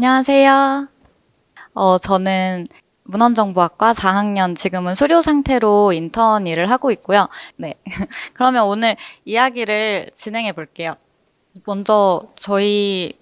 안녕하세요. 저는 문헌정보학과 4학년 지금은 수료 상태로 인턴 일을 하고 있고요. 네. 그러면 오늘 이야기를 진행해 볼게요. 먼저 저희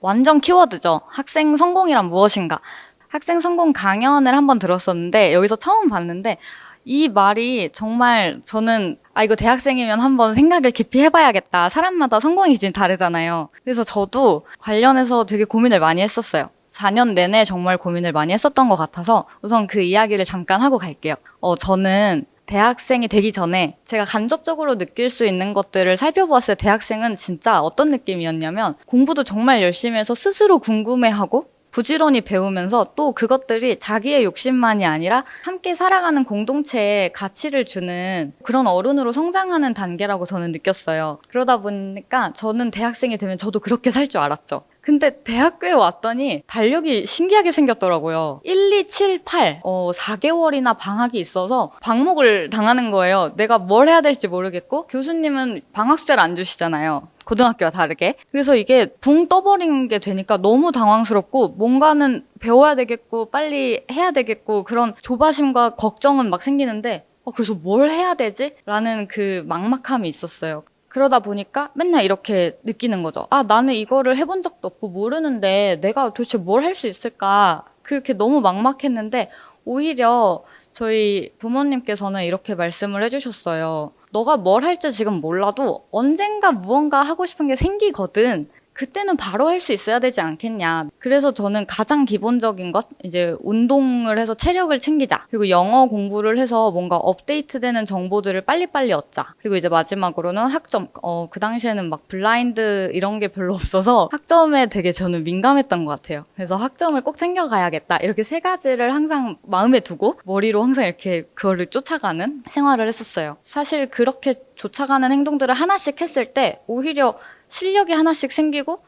완전 키워드죠. 학생 성공이란 무엇인가? 학생 성공 강연을 한번 들었었는데 여기서 처음 봤는데 이 말이 정말 저는 이거 대학생이면 한번 생각을 깊이 해봐야겠다. 사람마다 성공의 기준이 다르잖아요. 그래서 저도 관련해서 되게 고민을 많이 했었어요. 4년 내내 정말 고민을 많이 했었던 것 같아서 우선 그 이야기를 잠깐 하고 갈게요. 저는 대학생이 되기 전에 제가 간접적으로 느낄 수 있는 것들을 살펴보았을 때 대학생은 진짜 어떤 느낌이었냐면 공부도 정말 열심히 해서 스스로 궁금해하고 부지런히 배우면서 또 그것들이 자기의 욕심만이 아니라 함께 살아가는 공동체에 가치를 주는 그런 어른으로 성장하는 단계라고 저는 느꼈어요. 그러다 보니까 저는 대학생이 되면 저도 그렇게 살 줄 알았죠. 근데 대학교에 왔더니 달력이 신기하게 생겼더라고요. 1, 2, 7, 8 4개월이나 방학이 있어서 방목을 당하는 거예요. 내가 뭘 해야 될지 모르겠고 교수님은 방학 숙제를 안 주시잖아요. 고등학교와 다르게. 그래서 이게 붕 떠버린 게 되니까 너무 당황스럽고 뭔가는 배워야 되겠고 빨리 해야 되겠고 그런 조바심과 걱정은 막 생기는데 그래서 뭘 해야 되지? 라는 그 막막함이 있었어요. 그러다 보니까 맨날 이렇게 느끼는 거죠. 나는 이거를 해본 적도 없고 모르는데 내가 도대체 뭘 할 수 있을까? 그렇게 너무 막막했는데 오히려 저희 부모님께서는 이렇게 말씀을 해주셨어요. 너가 뭘 할지 지금 몰라도 언젠가 무언가 하고 싶은 게 생기거든. 그때는 바로 할 수 있어야 되지 않겠냐. 그래서 저는 가장 기본적인 것, 이제 운동을 해서 체력을 챙기자. 그리고 영어 공부를 해서 뭔가 업데이트되는 정보들을 빨리빨리 얻자. 그리고 이제 마지막으로는 학점. 그 당시에는 막 블라인드 이런 게 별로 없어서 학점에 되게 저는 민감했던 것 같아요. 그래서 학점을 꼭 챙겨가야겠다. 이렇게 세 가지를 항상 마음에 두고 머리로 항상 이렇게 그거를 쫓아가는 생활을 했었어요. 사실 그렇게 쫓아가는 행동들을 하나씩 했을 때 오히려 실력이 하나씩 생기고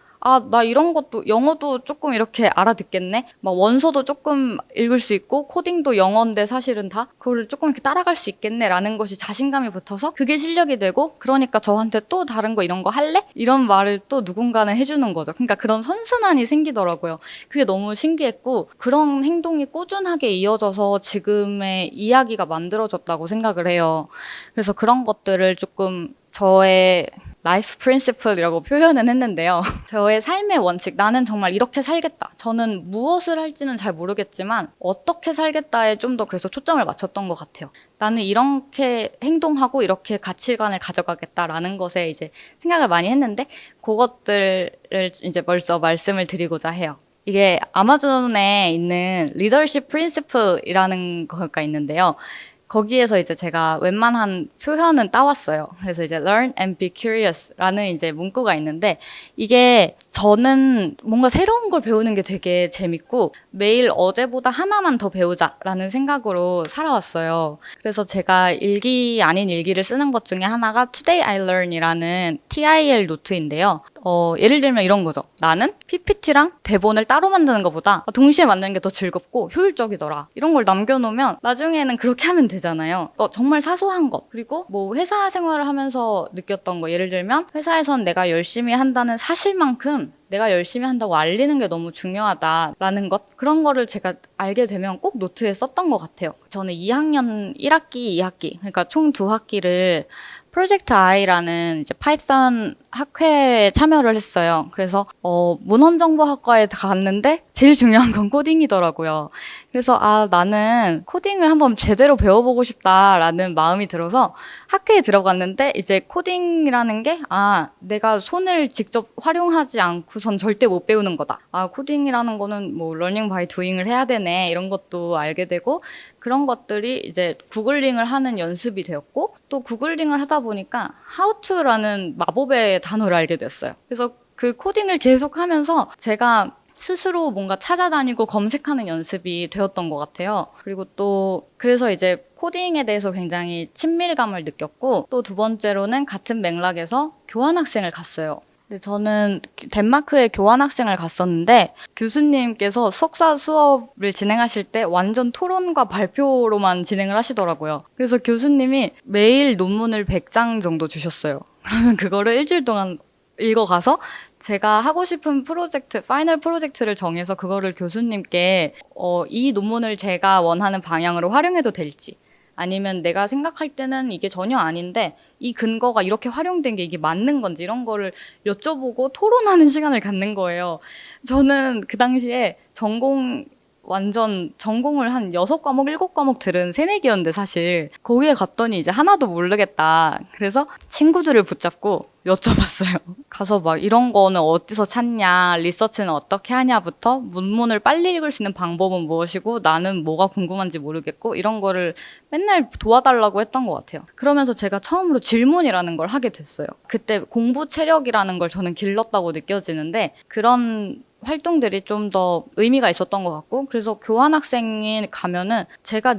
나 이런 것도 영어도 조금 이렇게 알아듣겠네. 막 원서도 조금 읽을 수 있고 코딩도 영어인데 사실은 다 그거를 조금 이렇게 따라갈 수 있겠네라는 것이 자신감이 붙어서 그게 실력이 되고 그러니까 저한테 또 다른 거 이런 거 할래? 이런 말을 또 누군가는 해주는 거죠. 그러니까 그런 선순환이 생기더라고요. 그게 너무 신기했고 그런 행동이 꾸준하게 이어져서 지금의 이야기가 만들어졌다고 생각을 해요. 그래서 그런 것들을 조금 저의 라이프 프린시플이라고 표현은 했는데요. 저의 삶의 원칙, 나는 정말 이렇게 살겠다. 저는 무엇을 할지는 잘 모르겠지만 어떻게 살겠다에 좀 더 그래서 초점을 맞췄던 것 같아요. 나는 이렇게 행동하고 이렇게 가치관을 가져가겠다라는 것에 이제 생각을 많이 했는데 그것들을 이제 먼저 말씀을 드리고자 해요. 이게 아마존에 있는 리더십 프린시플이라는 거가 있는데요. 거기에서 이제 제가 웬만한 표현은 따왔어요. 그래서 이제 learn and be curious라는 이제 문구가 있는데 이게 저는 뭔가 새로운 걸 배우는 게 되게 재밌고 매일 어제보다 하나만 더 배우자라는 생각으로 살아왔어요. 그래서 제가 일기 아닌 일기를 쓰는 것 중에 하나가 Today I Learn이라는 TIL 노트인데요. 예를 들면 이런 거죠. 나는 PPT랑 대본을 따로 만드는 것보다 동시에 만드는 게 더 즐겁고 효율적이더라. 이런 걸 남겨놓으면 나중에는 그렇게 하면 되잖아요. 정말 사소한 것. 그리고 뭐 회사 생활을 하면서 느꼈던 거. 예를 들면 회사에선 내가 열심히 한다는 사실만큼 내가 열심히 한다고 알리는 게 너무 중요하다라는 것. 그런 거를 제가 알게 되면 꼭 노트에 썼던 것 같아요. 저는 2학년 1학기, 2학기 그러니까 총 2학기를 프로젝트 I라는 이제 파이썬 학회에 참여를 했어요. 그래서 문헌정보학과에 갔는데 제일 중요한 건 코딩이더라고요. 그래서 나는 코딩을 한번 제대로 배워보고 싶다라는 마음이 들어서 학회에 들어갔는데 이제 코딩이라는 게 내가 손을 직접 활용하지 않고선 절대 못 배우는 거다. 코딩이라는 거는 뭐 러닝 바이 도잉을 해야 되네 이런 것도 알게 되고 그런 것들이 이제 구글링을 하는 연습이 되었고 또 구글링을 하다 보니까 how to라는 마법의 단어를 알게 됐어요. 그래서 그 코딩을 계속 하면서 제가 스스로 뭔가 찾아다니고 검색하는 연습이 되었던 것 같아요. 그리고 또 그래서 이제 코딩에 대해서 굉장히 친밀감을 느꼈고 또 두 번째로는 같은 맥락에서 교환학생을 갔어요. 근데 저는 덴마크에 교환학생을 갔었는데 교수님께서 석사 수업을 진행하실 때 완전 토론과 발표로만 진행을 하시더라고요. 그래서 교수님이 매일 논문을 100장 정도 주셨어요. 그러면 그거를 일주일 동안 읽어가서 제가 하고 싶은 프로젝트, 파이널 프로젝트를 정해서 그거를 교수님께 이 논문을 제가 원하는 방향으로 활용해도 될지, 아니면 내가 생각할 때는 이게 전혀 아닌데 이 근거가 이렇게 활용된 게 이게 맞는 건지, 이런 거를 여쭤보고 토론하는 시간을 갖는 거예요. 저는 그 당시에 전공을 한 6과목, 7과목 들은 새내기였는데 사실 거기에 갔더니 이제 하나도 모르겠다. 그래서 친구들을 붙잡고 여쭤봤어요. 가서 막 이런 거는 어디서 찾냐, 리서치는 어떻게 하냐부터 문문을 빨리 읽을 수 있는 방법은 무엇이고 나는 뭐가 궁금한지 모르겠고, 이런 거를 맨날 도와달라고 했던 것 같아요. 그러면서 제가 처음으로 질문이라는 걸 하게 됐어요. 그때 공부 체력이라는 걸 저는 길렀다고 느껴지는데 그런 활동들이 좀 더 의미가 있었던 것 같고, 그래서 교환학생이 가면은 제가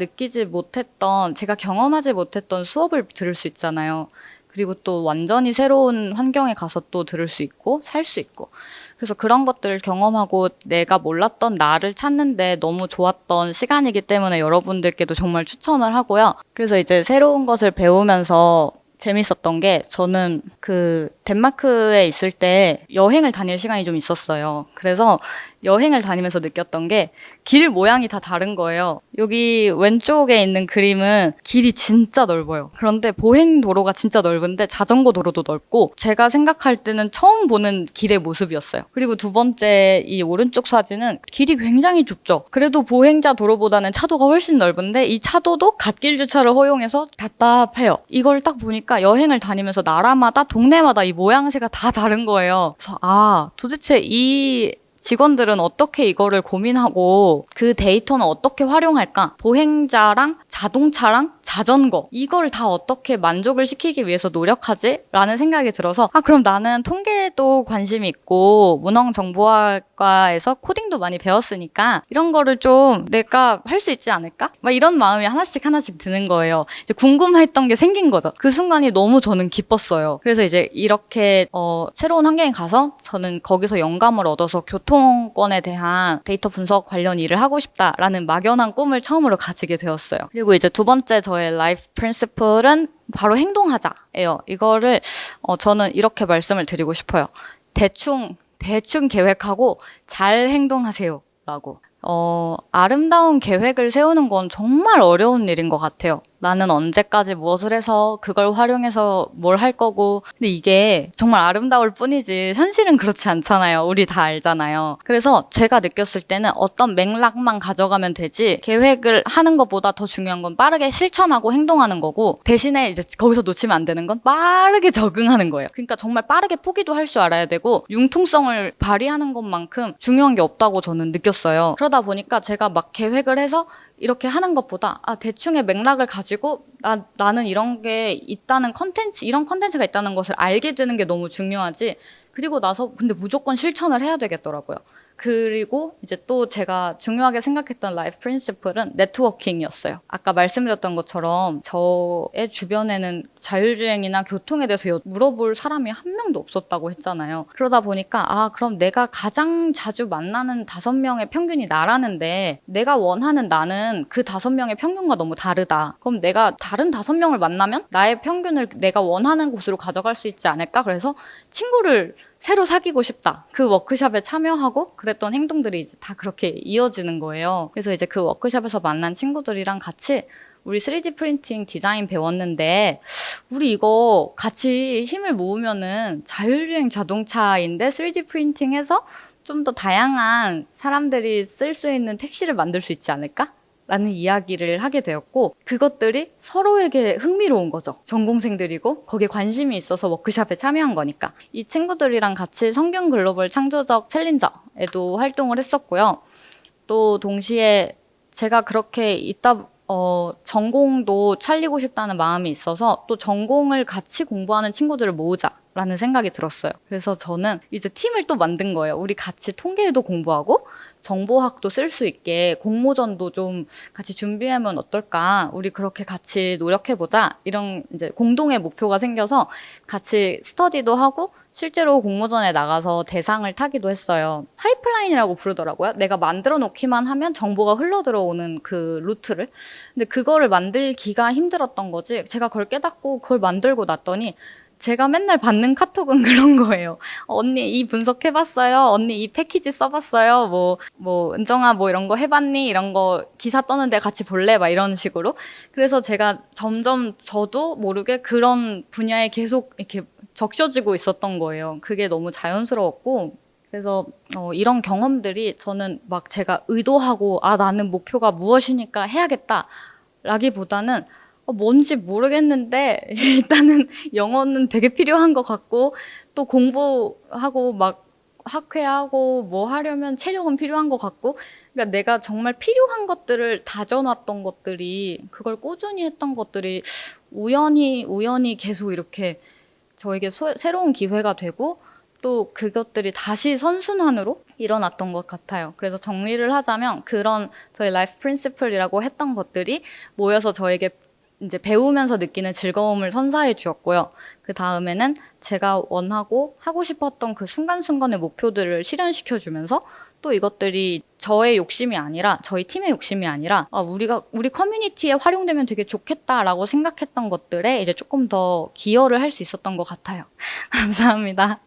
제가 경험하지 못했던 수업을 들을 수 있잖아요. 그리고 또 완전히 새로운 환경에 가서 또 들을 수 있고 살 수 있고, 그래서 그런 것들을 경험하고 내가 몰랐던 나를 찾는데 너무 좋았던 시간이기 때문에 여러분들께도 정말 추천을 하고요. 그래서 이제 새로운 것을 배우면서 재밌었던 게, 저는 그 덴마크에 있을 때 여행을 다닐 시간이 좀 있었어요. 그래서 여행을 다니면서 느꼈던 게 길 모양이 다 다른 거예요. 여기 왼쪽에 있는 그림은 길이 진짜 넓어요. 그런데 보행 도로가 진짜 넓은데 자전거 도로도 넓고, 제가 생각할 때는 처음 보는 길의 모습이었어요. 그리고 두 번째 이 오른쪽 사진은 길이 굉장히 좁죠. 그래도 보행자 도로보다는 차도가 훨씬 넓은데 이 차도도 갓길 주차를 허용해서 답답해요. 이걸 딱 보니까 여행을 다니면서 나라마다 동네마다 이 모양새가 다 다른 거예요. 그래서 도대체 이 직원들은 어떻게 이거를 고민하고 그 데이터는 어떻게 활용할까? 보행자랑 자동차랑 자전거, 이걸 다 어떻게 만족을 시키기 위해서 노력하지? 라는 생각이 들어서 그럼 나는 통계도 관심이 있고 문헌정보학과에서 코딩도 많이 배웠으니까 이런 거를 좀 내가 할 수 있지 않을까? 막 이런 마음이 하나씩 드는 거예요. 이제 궁금했던 게 생긴 거죠. 그 순간이 너무 저는 기뻤어요. 그래서 이제 이렇게 새로운 환경에 가서 저는 거기서 영감을 얻어서 교통권에 대한 데이터 분석 관련 일을 하고 싶다라는 막연한 꿈을 처음으로 가지게 되었어요. 그리고 이제 두 번째 저의 라이프 프린시플은 바로 행동하자예요. 이거를 저는 이렇게 말씀을 드리고 싶어요. 대충 계획하고 잘 행동하세요 라고. 아름다운 계획을 세우는 건 정말 어려운 일인 것 같아요. 나는 언제까지 무엇을 해서 그걸 활용해서 뭘 할 거고, 근데 이게 정말 아름다울 뿐이지 현실은 그렇지 않잖아요. 우리 다 알잖아요. 그래서 제가 느꼈을 때는 어떤 맥락만 가져가면 되지, 계획을 하는 것보다 더 중요한 건 빠르게 실천하고 행동하는 거고, 대신에 이제 거기서 놓치면 안 되는 건 빠르게 적응하는 거예요. 그러니까 정말 빠르게 포기도 할 줄 알아야 되고 융통성을 발휘하는 것만큼 중요한 게 없다고 저는 느꼈어요. 그러다 보니까 제가 막 계획을 해서 이렇게 하는 것보다 대충의 맥락을 가지고 나는 이런 게 있다는 이런 컨텐츠가 있다는 것을 알게 되는 게 너무 중요하지, 그리고 나서 근데 무조건 실천을 해야 되겠더라고요. 그리고 이제 또 제가 중요하게 생각했던 라이프 프린시플은 네트워킹이었어요. 아까 말씀드렸던 것처럼 저의 주변에는 자율주행이나 교통에 대해서 물어볼 사람이 한 명도 없었다고 했잖아요. 그러다 보니까 그럼 내가 가장 자주 만나는 5명의 평균이 나라는데 내가 원하는 나는 그 5명의 평균과 너무 다르다. 그럼 내가 다른 5명을 만나면 나의 평균을 내가 원하는 곳으로 가져갈 수 있지 않을까? 그래서 친구를 새로 사귀고 싶다. 그 워크숍에 참여하고 그랬던 행동들이 이제 다 그렇게 이어지는 거예요. 그래서 이제 그 워크숍에서 만난 친구들이랑 같이 우리 3D 프린팅 디자인 배웠는데 우리 이거 같이 힘을 모으면은 자율주행 자동차인데 3D 프린팅해서 좀 더 다양한 사람들이 쓸 수 있는 택시를 만들 수 있지 않을까? 라는 이야기를 하게 되었고, 그것들이 서로에게 흥미로운 거죠. 전공생들이고 거기에 관심이 있어서 워크숍에 참여한 거니까. 이 친구들이랑 같이 성균 글로벌 창조적 챌린저에도 활동을 했었고요. 또 동시에 제가 그렇게 전공도 살리고 싶다는 마음이 있어서 또 전공을 같이 공부하는 친구들을 모으자라는 생각이 들었어요. 그래서 저는 이제 팀을 또 만든 거예요. 우리 같이 통계도 공부하고 정보학도 쓸 수 있게 공모전도 좀 같이 준비하면 어떨까? 우리 그렇게 같이 노력해보자. 이런 이제 공동의 목표가 생겨서 같이 스터디도 하고 실제로 공모전에 나가서 대상을 타기도 했어요. 파이프라인이라고 부르더라고요. 내가 만들어 놓기만 하면 정보가 흘러 들어오는 그 루트를. 근데 그거를 만들기가 힘들었던 거지. 제가 그걸 깨닫고 그걸 만들고 났더니 제가 맨날 받는 카톡은 그런 거예요. 언니 이 분석해봤어요? 언니 이 패키지 써봤어요? 은정아 뭐 이런 거 해봤니? 이런 거 기사 떠는데 같이 볼래? 막 이런 식으로. 그래서 제가 점점 저도 모르게 그런 분야에 계속 이렇게 적셔지고 있었던 거예요. 그게 너무 자연스러웠고. 그래서 이런 경험들이 저는 막 제가 의도하고 나는 목표가 무엇이니까 해야겠다 라기보다는 뭔지 모르겠는데 일단은 영어는 되게 필요한 것 같고 또 공부하고 막 학회하고 뭐 하려면 체력은 필요한 것 같고 그러니까 내가 정말 필요한 것들을 다져놨던 것들이 그걸 꾸준히 했던 것들이 우연히 계속 이렇게 저에게 새로운 기회가 되고 또 그것들이 다시 선순환으로 일어났던 것 같아요. 그래서 정리를 하자면 그런 저희 라이프 프린시플이라고 했던 것들이 모여서 저에게 이제 배우면서 느끼는 즐거움을 선사해 주었고요. 그 다음에는 제가 원하고 하고 싶었던 그 순간순간의 목표들을 실현시켜 주면서 또 이것들이 저의 욕심이 아니라 저희 팀의 욕심이 아니라 우리 커뮤니티에 활용되면 되게 좋겠다라고 생각했던 것들에 이제 조금 더 기여를 할 수 있었던 것 같아요. 감사합니다.